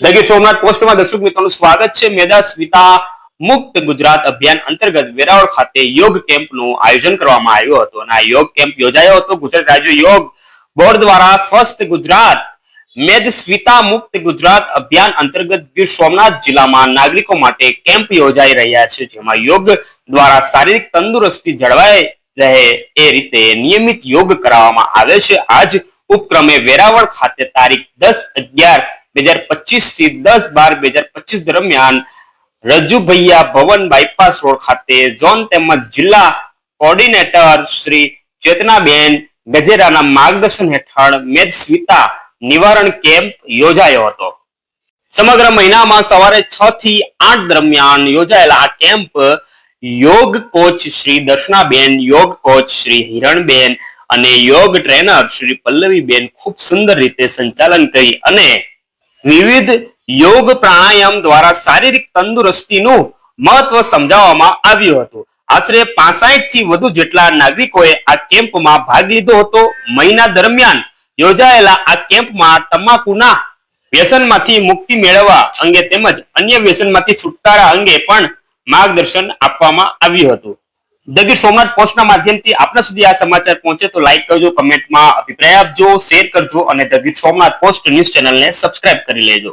દગીર સોમનાથ પોસ્ટમાં દર્શક મિત્રોનું સ્વાગત છે। મેદાસ્વિતા મુક્ત ગુજરાત અભિયાન અંતર્ગત વેરાવળ ખાતે યોગ કેમ્પનું આયોજન કરવામાં આવ્યું હતું અને આ યોગ કેમ્પ યોજાયો હતો ગુજરાત રાજ્ય યોગ બોર્ડ દ્વારા સ્વસ્થ ગુજરાત મેદસ્વિતા મુક્ત ગુજરાત અભિયાન અંતર્ગત ગીર સોમનાથ જિલ્લામાં નાગરિકો માટે કેમ્પ યોજાઈ રહ્યા છે, જેમાં યોગ દ્વારા શારીરિક તંદુરસ્તી જળવાઈ રહે એ રીતે નિયમિત યોગ કરાવવામાં આવે છે। આજ ઉપક્રમે વેરાવળ ખાતે તારીખ 10/11/2025 થી 10/12/2025 દરમિયાન રજુભૈયા ભવન બાયપાસ રોડ ખાતે ઝોન તેમજ જિલ્લા કોઓર્ડિનેટર શ્રી ચેતનાબેન ગજેરાના માર્ગદર્શન હેઠળ મેદસ્વિતા નિવારણ કેમ્પ યોજાયો હતો। સમગ્ર મહિનામાં સવારે 6 થી 8 દરમિયાન યોજાયેલા આ કેમ્પ યોગ કોચ શ્રી દર્શનાબેન, યોગ કોચ શ્રી હિરણબેન અને યોગ ટ્રેનર શ્રી પલ્લવીબેન ખૂબ સુંદર રીતે સંચાલન કરી અને વિવિધ યોગ પ્રાણાયામ દ્વારા શારીરિક તંદુરસ્તીનું મહત્વ સમજાવવામાં આવ્યું હતું। આશરે 65 થી વધુ જેટલા નાગરિકોએ આ કેમ્પમાં ભાગ લીધો હતો। મહિના દરમિયાન યોજાયેલા આ કેમ્પમાં તમાકુના વ્યસનમાંથી મુક્તિ મેળવવા અંગે તેમજ અન્ય વ્યસનમાંથી છુટકારા અંગે પણ માર્ગદર્શન આપવામાં આવ્યું હતું। ધ ગીર સોમનાથ પોસ્ટના માધ્યમથી આપના સુધી આ સમાચાર પહોંચે તો લાઈક કરજો, કમેન્ટમાં અભિપ્રાય આપજો, શેર કરજો અને the Gir Somnath post news ચેનલને સબસ્ક્રાઇબ કરી લેજો।